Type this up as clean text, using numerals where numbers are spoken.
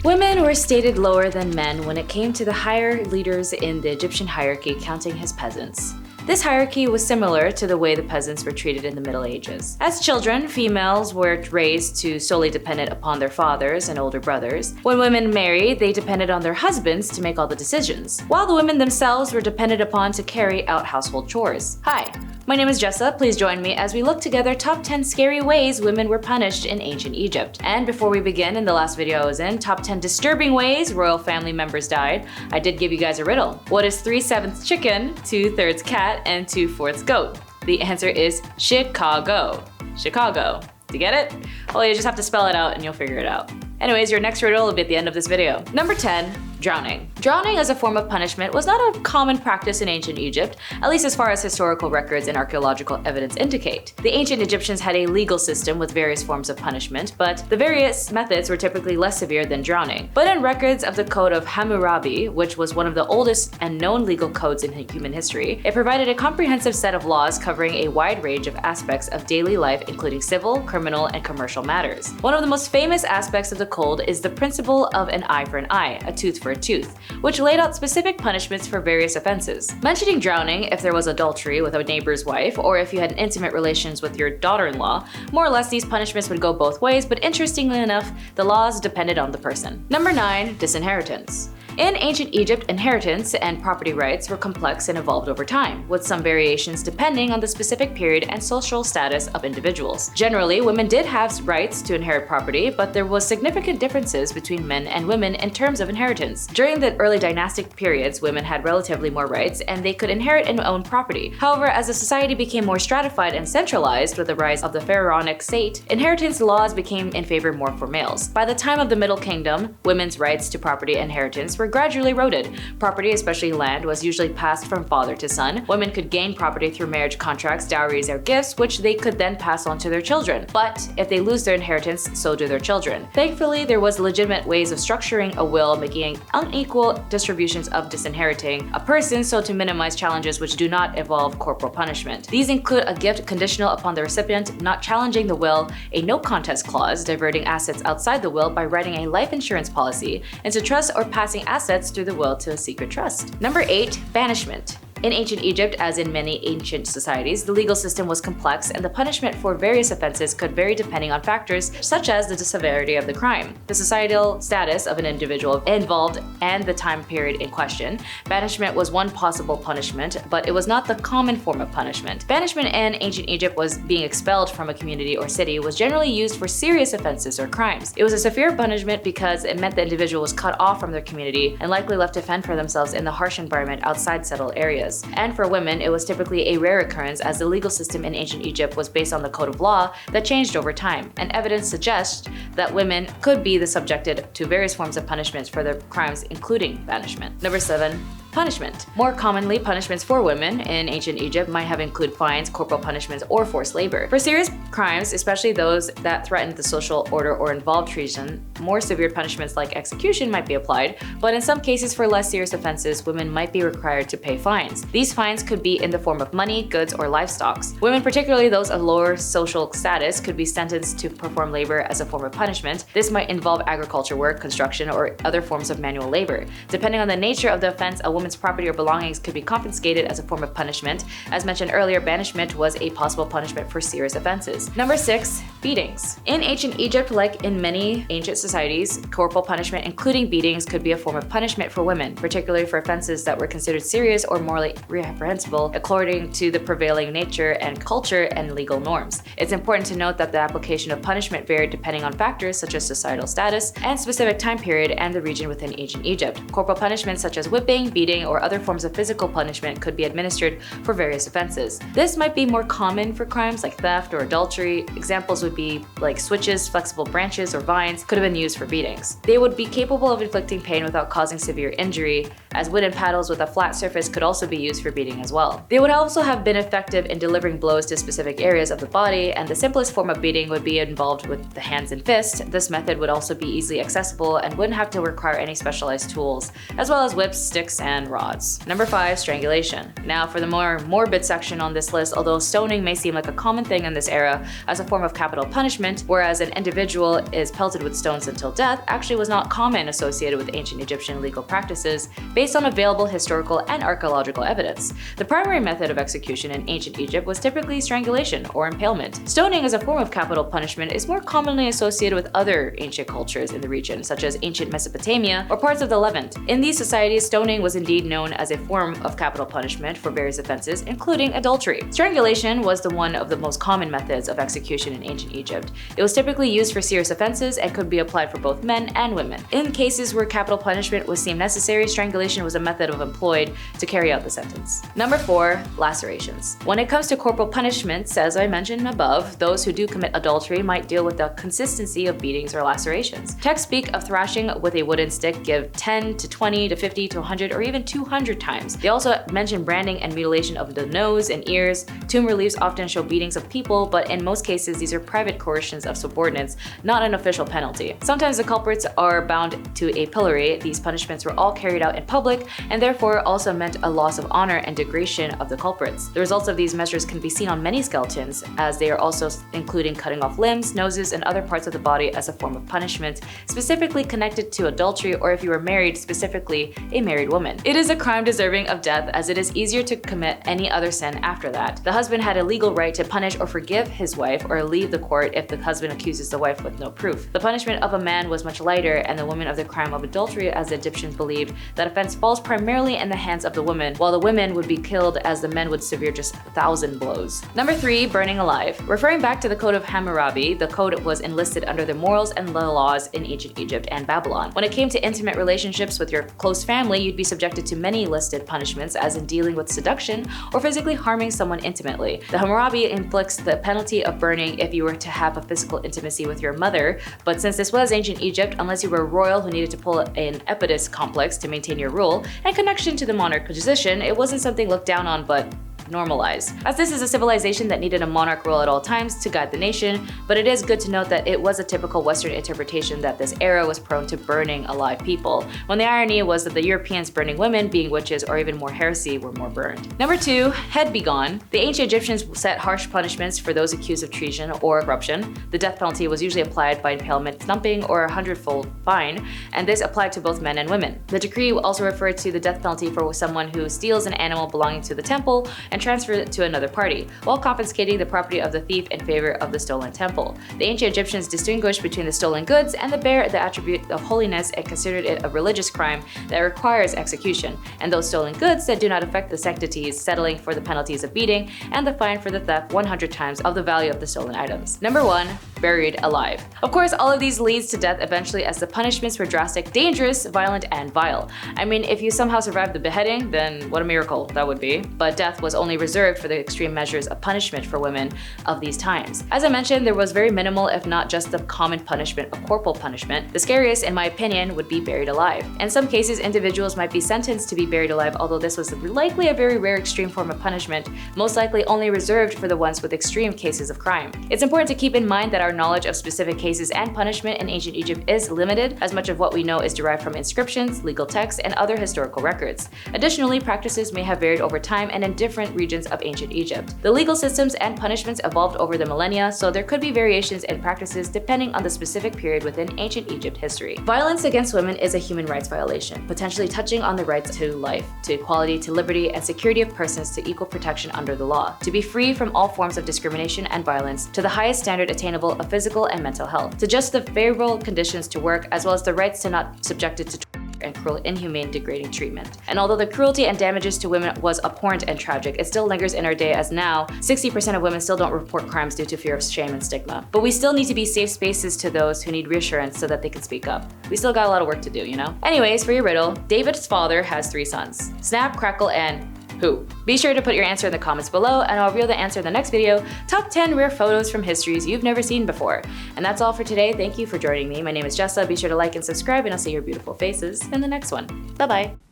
Women were stated lower than men when it came to the higher leaders in the Egyptian hierarchy, counting his peasants. This hierarchy was similar to the way the peasants were treated in the Middle Ages. As children, females were raised to solely dependent upon their fathers and older brothers. When women married, they depended on their husbands to make all the decisions, while the women themselves were depended upon to carry out household chores. Hi, my name is Jessa. Please join me as we look together top 10 scary ways women were punished in ancient Egypt. And before we begin, in the last video I was in, top 10 disturbing ways royal family members died, I did give you guys a riddle. What is 3/7 chicken, 2/3 cat, and 2/4 goat? The answer is Chicago. Chicago. Do you get it? Well, you just have to spell it out and you'll figure it out. Anyways, your next riddle will be at the end of this video. Number 10. Drowning. Drowning as a form of punishment was not a common practice in ancient Egypt, at least as far as historical records and archaeological evidence indicate. The ancient Egyptians had a legal system with various forms of punishment, but the various methods were typically less severe than drowning. But in records of the Code of Hammurabi, which was one of the oldest and known legal codes in human history, it provided a comprehensive set of laws covering a wide range of aspects of daily life, including civil, criminal, and commercial matters. One of the most famous aspects of the code is the principle of an eye for an eye, a tooth for a tooth, which laid out specific punishments for various offenses. Mentioning drowning if there was adultery with a neighbor's wife, or if you had intimate relations with your daughter-in-law, more or less these punishments would go both ways, but interestingly enough, the laws depended on the person. Number 9. Disinheritance. In ancient Egypt, inheritance and property rights were complex and evolved over time, with some variations depending on the specific period and social status of individuals. Generally, women did have rights to inherit property, but there was significant differences between men and women in terms of inheritance. During the early dynastic periods, women had relatively more rights and they could inherit and own property. However, as the society became more stratified and centralized with the rise of the pharaonic state, inheritance laws became in favor more for males. By the time of the Middle Kingdom, women's rights to property and inheritance were gradually eroded. Property, especially land, was usually passed from father to son. Women could gain property through marriage contracts, dowries, or gifts, which they could then pass on to their children. But if they lose their inheritance, so do their children. Thankfully, there was legitimate ways of structuring a will, making unequal distributions of disinheriting a person so to minimize challenges which do not involve corporal punishment. These include a gift conditional upon the recipient not challenging the will, a no contest clause, diverting assets outside the will by writing a life insurance policy into trust, or passing assets through the will to a secret trust. Number 8. Banishment. In ancient Egypt, as in many ancient societies, the legal system was complex and the punishment for various offenses could vary depending on factors such as the severity of the crime, the societal status of an individual involved, and the time period in question. Banishment was one possible punishment, but it was not the common form of punishment. Banishment in ancient Egypt was being expelled from a community or city was generally used for serious offenses or crimes. It was a severe punishment because it meant the individual was cut off from their community and likely left to fend for themselves in the harsh environment outside settled areas. And for women, it was typically a rare occurrence as the legal system in ancient Egypt was based on the code of law that changed over time, and evidence suggests that women could be subjected to various forms of punishments for their crimes, including banishment. Number 7. Punishment. More commonly, punishments for women in ancient Egypt might have included fines, corporal punishments, or forced labor. For serious crimes, especially those that threatened the social order or involved treason, more severe punishments like execution might be applied, but in some cases for less serious offenses, women might be required to pay fines. These fines could be in the form of money, goods, or livestock. Women, particularly those of lower social status, could be sentenced to perform labor as a form of punishment. This might involve agriculture work, construction, or other forms of manual labor. Depending on the nature of the offense, a woman's property or belongings could be confiscated as a form of punishment. As mentioned earlier, banishment was a possible punishment for serious offenses. Number 6. Beatings. In ancient Egypt, like in many ancient societies, corporal punishment, including beatings, could be a form of punishment for women, particularly for offenses that were considered serious or morally reprehensible according to the prevailing nature and culture and legal norms. It's important to note that the application of punishment varied depending on factors such as societal status and specific time period and the region within ancient Egypt. Corporal punishments such as whipping, beating, or other forms of physical punishment could be administered for various offenses. This might be more common for crimes like theft or adultery. Examples would be like switches, flexible branches, or vines could have been used for beatings. They would be capable of inflicting pain without causing severe injury, as wooden paddles with a flat surface could also be used for beating as well. They would also have been effective in delivering blows to specific areas of the body, and the simplest form of beating would be involved with the hands and fists. This method would also be easily accessible and wouldn't have to require any specialized tools, as well as whips, sticks, and and rods. Number 5, strangulation. Now for the more morbid section on this list, although stoning may seem like a common thing in this era as a form of capital punishment, whereas an individual is pelted with stones until death actually was not common associated with ancient Egyptian legal practices based on available historical and archaeological evidence. The primary method of execution in ancient Egypt was typically strangulation or impalement. Stoning as a form of capital punishment is more commonly associated with other ancient cultures in the region, such as ancient Mesopotamia or parts of the Levant. In these societies, stoning was indeed known as a form of capital punishment for various offenses, including adultery. Strangulation was one of the most common methods of execution in ancient Egypt. It was typically used for serious offenses and could be applied for both men and women. In cases where capital punishment was deemed necessary, strangulation was a method employed to carry out the sentence. Number 4, lacerations. When it comes to corporal punishments, as I mentioned above, those who do commit adultery might deal with the consistency of beatings or lacerations. Texts speak of thrashing with a wooden stick, give 10 to 20 to 50 to 100 or even 200 times. They also mention branding and mutilation of the nose and ears. Tomb reliefs often show beatings of people, but in most cases these are private coercions of subordinates, not an official penalty. Sometimes the culprits are bound to a pillory. These punishments were all carried out in public and therefore also meant a loss of honor and degradation of the culprits. The results of these measures can be seen on many skeletons, as they are also including cutting off limbs, noses, and other parts of the body as a form of punishment, specifically connected to adultery or if you were married, specifically a married woman. It is a crime deserving of death, as it is easier to commit any other sin after that. The husband had a legal right to punish or forgive his wife or leave the court if the husband accuses the wife with no proof. The punishment of a man was much lighter and the woman of the crime of adultery, as the Egyptians believed that offense falls primarily in the hands of the woman, while the women would be killed as the men would severe just 1,000 blows. Number 3, burning alive. Referring back to the Code of Hammurabi, the code was enlisted under the morals and the laws in ancient Egypt and Babylon. When it came to intimate relationships with your close family, you'd be subjected to many listed punishments, as in dealing with seduction or physically harming someone intimately. The Hammurabi inflicts the penalty of burning if you were to have a physical intimacy with your mother, but since this was ancient Egypt, unless you were royal who needed to pull an Oedipus complex to maintain your rule and connection to the monarch position, it wasn't something looked down on but normalized. As this is a civilization that needed a monarch rule at all times to guide the nation, but it is good to note that it was a typical Western interpretation that this era was prone to burning alive people, when the irony was that the Europeans burning women, being witches or even more heresy, were more burned. Number 2, head be gone. The ancient Egyptians set harsh punishments for those accused of treason or corruption. The death penalty was usually applied by impalement, thumping, or a 100-fold fine, and this applied to both men and women. The decree also referred to the death penalty for someone who steals an animal belonging to the temple and transfer it to another party, while confiscating the property of the thief in favor of the stolen temple. The ancient Egyptians distinguished between the stolen goods and the attribute of holiness and considered it a religious crime that requires execution, and those stolen goods that do not affect the sanctities, settling for the penalties of beating and the fine for the theft 100 times of the value of the stolen items. Number 1, buried alive. Of course, all of these leads to death eventually, as the punishments were drastic, dangerous, violent, and vile. I mean, if you somehow survived the beheading, then what a miracle that would be. But death was only reserved for the extreme measures of punishment for women of these times. As I mentioned, there was very minimal, if not just the common punishment of corporal punishment. The scariest, in my opinion, would be buried alive. In some cases, individuals might be sentenced to be buried alive, although this was likely a very rare extreme form of punishment, most likely only reserved for the ones with extreme cases of crime. It's important to keep in mind that our knowledge of specific cases and punishment in ancient Egypt is limited, as much of what we know is derived from inscriptions, legal texts, and other historical records. Additionally, practices may have varied over time and in different regions of ancient Egypt. The legal systems and punishments evolved over the millennia, so there could be variations in practices depending on the specific period within ancient Egypt history. Violence against women is a human rights violation, potentially touching on the rights to life, to equality, to liberty, and security of persons, to equal protection under the law, to be free from all forms of discrimination and violence, to the highest standard attainable of physical and mental health, to just the favorable conditions to work, as well as the rights to not subjected to and cruel, inhumane, degrading treatment. And although the cruelty and damages to women was abhorrent and tragic, it still lingers in our day, as now 60% of women still don't report crimes due to fear of shame and stigma. But we still need to be safe spaces to those who need reassurance so that they can speak up. We still got a lot of work to do, you know? Anyways, for your riddle, David's father has 3 sons: Snap, Crackle, and who? Be sure to put your answer in the comments below, and I'll reveal the answer in the next video, top 10 rare photos from histories you've never seen before. And that's all for today. Thank you for joining me. My name is Jessa. Be sure to like and subscribe, and I'll see your beautiful faces in the next one. Bye-bye.